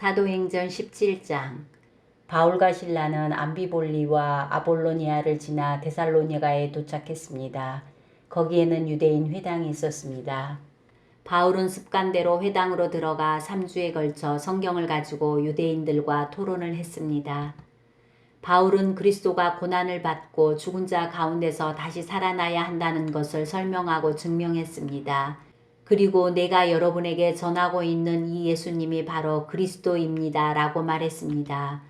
사도행전 17장. 바울과 실라는 암비볼리와 아볼로니아를 지나 데살로니가에 도착했습니다. 거기에는 유대인 회당이 있었습니다. 바울은 습관대로 회당으로 들어가 3주에 걸쳐 성경을 가지고 유대인들과 토론을 했습니다. 바울은 그리스도가 고난을 받고 죽은 자 가운데서 다시 살아나야 한다는 것을 설명하고 증명했습니다. 그리고 내가 여러분에게 전하고 있는 이 예수님이 바로 그리스도입니다 라고 말했습니다.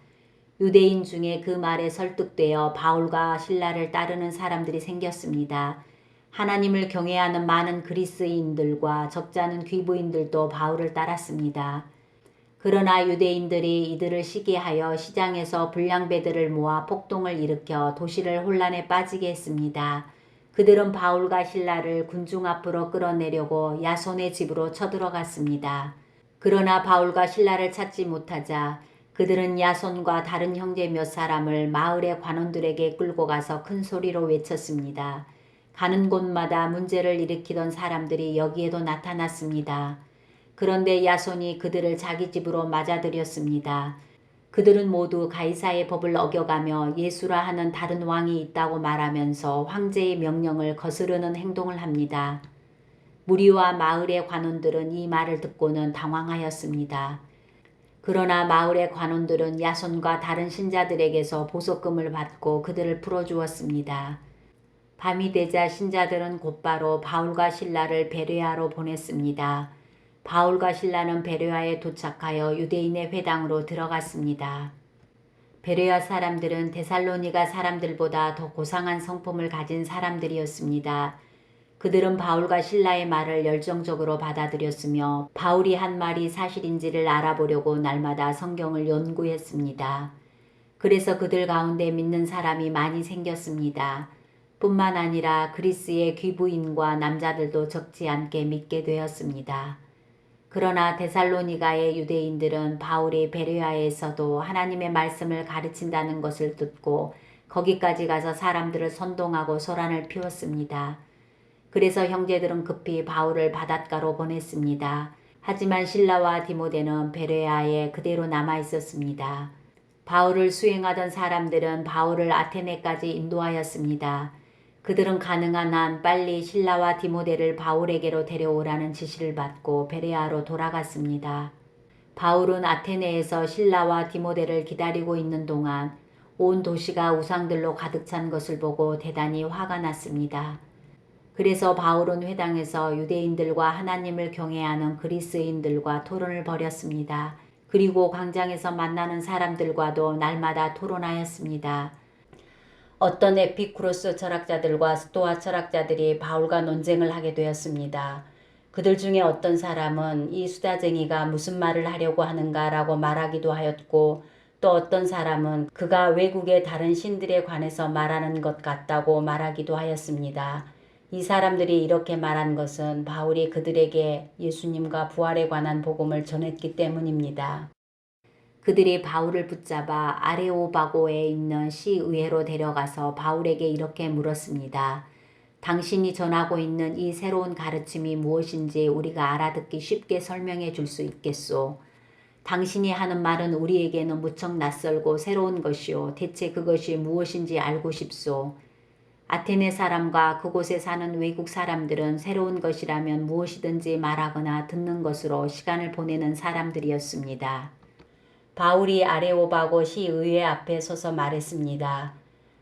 유대인 중에 그 말에 설득되어 바울과 실라를 따르는 사람들이 생겼습니다. 하나님을 경외하는 많은 그리스인들과 적지 않은 귀부인들도 바울을 따랐습니다. 그러나 유대인들이 이들을 시기하여 시장에서 불량배들을 모아 폭동을 일으켜 도시를 혼란에 빠지게 했습니다. 그들은 바울과 실라를 군중 앞으로 끌어내려고 야손의 집으로 쳐들어갔습니다. 그러나 바울과 실라를 찾지 못하자 그들은 야손과 다른 형제 몇 사람을 마을의 관원들에게 끌고 가서 큰 소리로 외쳤습니다. 가는 곳마다 문제를 일으키던 사람들이 여기에도 나타났습니다. 그런데 야손이 그들을 자기 집으로 맞아들였습니다. 그들은 모두 가이사의 법을 어겨가며 예수라 하는 다른 왕이 있다고 말하면서 황제의 명령을 거스르는 행동을 합니다. 무리와 마을의 관원들은 이 말을 듣고는 당황하였습니다. 그러나 마을의 관원들은 야손과 다른 신자들에게서 보석금을 받고 그들을 풀어주었습니다. 밤이 되자 신자들은 곧바로 바울과 실라를 베레아로 보냈습니다. 바울과 실라는 베레아에 도착하여 유대인의 회당으로 들어갔습니다. 베레아 사람들은 데살로니가 사람들보다 더 고상한 성품을 가진 사람들이었습니다. 그들은 바울과 실라의 말을 열정적으로 받아들였으며 바울이 한 말이 사실인지를 알아보려고 날마다 성경을 연구했습니다. 그래서 그들 가운데 믿는 사람이 많이 생겼습니다. 뿐만 아니라 그리스의 귀부인과 남자들도 적지 않게 믿게 되었습니다. 그러나 데살로니가의 유대인들은 바울이 베레아에서도 하나님의 말씀을 가르친다는 것을 듣고 거기까지 가서 사람들을 선동하고 소란을 피웠습니다. 그래서 형제들은 급히 바울을 바닷가로 보냈습니다. 하지만 실라와 디모데는 베레아에 그대로 남아 있었습니다. 바울을 수행하던 사람들은 바울을 아테네까지 인도하였습니다. 그들은 가능한 한 빨리 실라와 디모데를 바울에게로 데려오라는 지시를 받고 베레아로 돌아갔습니다. 바울은 아테네에서 실라와 디모데를 기다리고 있는 동안 온 도시가 우상들로 가득 찬 것을 보고 대단히 화가 났습니다. 그래서 바울은 회당에서 유대인들과 하나님을 경외하는 그리스인들과 토론을 벌였습니다. 그리고 광장에서 만나는 사람들과도 날마다 토론하였습니다. 어떤 에피쿠로스 철학자들과 스토아 철학자들이 바울과 논쟁을 하게 되었습니다. 그들 중에 어떤 사람은 이 수다쟁이가 무슨 말을 하려고 하는가라고 말하기도 하였고, 또 어떤 사람은 그가 외국의 다른 신들에 관해서 말하는 것 같다고 말하기도 하였습니다. 이 사람들이 이렇게 말한 것은 바울이 그들에게 예수님과 부활에 관한 복음을 전했기 때문입니다. 그들이 바울을 붙잡아 아레오바고에 있는 시의회로 데려가서 바울에게 이렇게 물었습니다. 당신이 전하고 있는 이 새로운 가르침이 무엇인지 우리가 알아듣기 쉽게 설명해 줄 수 있겠소? 당신이 하는 말은 우리에게는 무척 낯설고 새로운 것이요. 대체 그것이 무엇인지 알고 싶소. 아테네 사람과 그곳에 사는 외국 사람들은 새로운 것이라면 무엇이든지 말하거나 듣는 것으로 시간을 보내는 사람들이었습니다. 바울이 아레오바고 시의회 앞에 서서 말했습니다.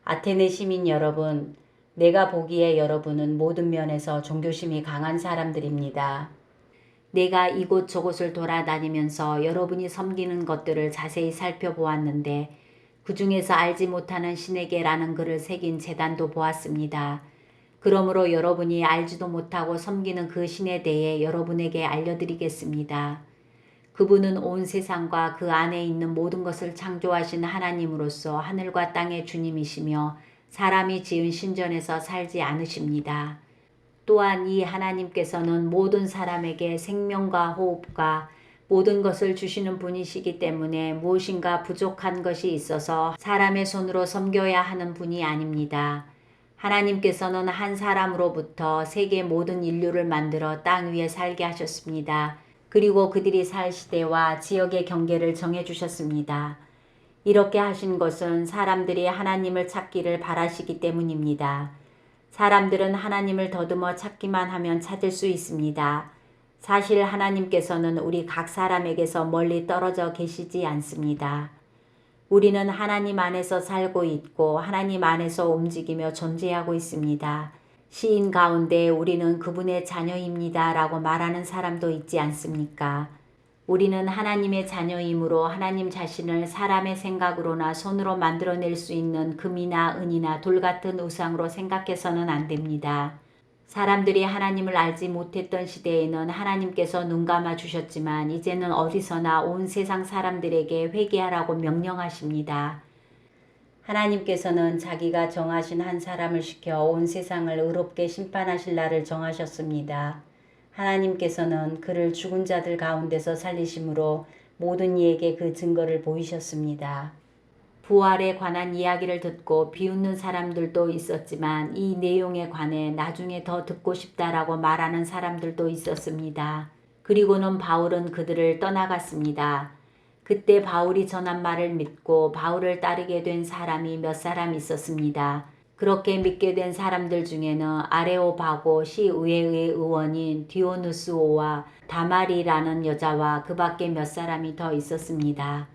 아테네 시민 여러분, 내가 보기에 여러분은 모든 면에서 종교심이 강한 사람들입니다. 내가 이곳 저곳을 돌아다니면서 여러분이 섬기는 것들을 자세히 살펴보았는데 그 중에서 알지 못하는 신에게라는 글을 새긴 제단도 보았습니다. 그러므로 여러분이 알지도 못하고 섬기는 그 신에 대해 여러분에게 알려드리겠습니다. 그분은 온 세상과 그 안에 있는 모든 것을 창조하신 하나님으로서 하늘과 땅의 주님이시며 사람이 지은 신전에서 살지 않으십니다. 또한 이 하나님께서는 모든 사람에게 생명과 호흡과 모든 것을 주시는 분이시기 때문에 무엇인가 부족한 것이 있어서 사람의 손으로 섬겨야 하는 분이 아닙니다. 하나님께서는 한 사람으로부터 세계 모든 인류를 만들어 땅 위에 살게 하셨습니다. 그리고 그들이 살 시대와 지역의 경계를 정해주셨습니다. 이렇게 하신 것은 사람들이 하나님을 찾기를 바라시기 때문입니다. 사람들은 하나님을 더듬어 찾기만 하면 찾을 수 있습니다. 사실 하나님께서는 우리 각 사람에게서 멀리 떨어져 계시지 않습니다. 우리는 하나님 안에서 살고 있고 하나님 안에서 움직이며 존재하고 있습니다. 시인 가운데 우리는 그분의 자녀입니다 라고 말하는 사람도 있지 않습니까? 우리는 하나님의 자녀이므로 하나님 자신을 사람의 생각으로나 손으로 만들어낼 수 있는 금이나 은이나 돌 같은 우상으로 생각해서는 안 됩니다. 사람들이 하나님을 알지 못했던 시대에는 하나님께서 눈 감아 주셨지만 이제는 어디서나 온 세상 사람들에게 회개하라고 명령하십니다. 하나님께서는 자기가 정하신 한 사람을 시켜 온 세상을 의롭게 심판하실 날을 정하셨습니다. 하나님께서는 그를 죽은 자들 가운데서 살리심으로 모든 이에게 그 증거를 보이셨습니다. 부활에 관한 이야기를 듣고 비웃는 사람들도 있었지만 이 내용에 관해 나중에 더 듣고 싶다라고 말하는 사람들도 있었습니다. 그리고는 바울은 그들을 떠나갔습니다. 그때 바울이 전한 말을 믿고 바울을 따르게 된 사람이 몇 사람 있었습니다. 그렇게 믿게 된 사람들 중에는 아레오바고 시의회의 의원인 디오누스오와 다말이라는 여자와 그 밖에 몇 사람이 더 있었습니다.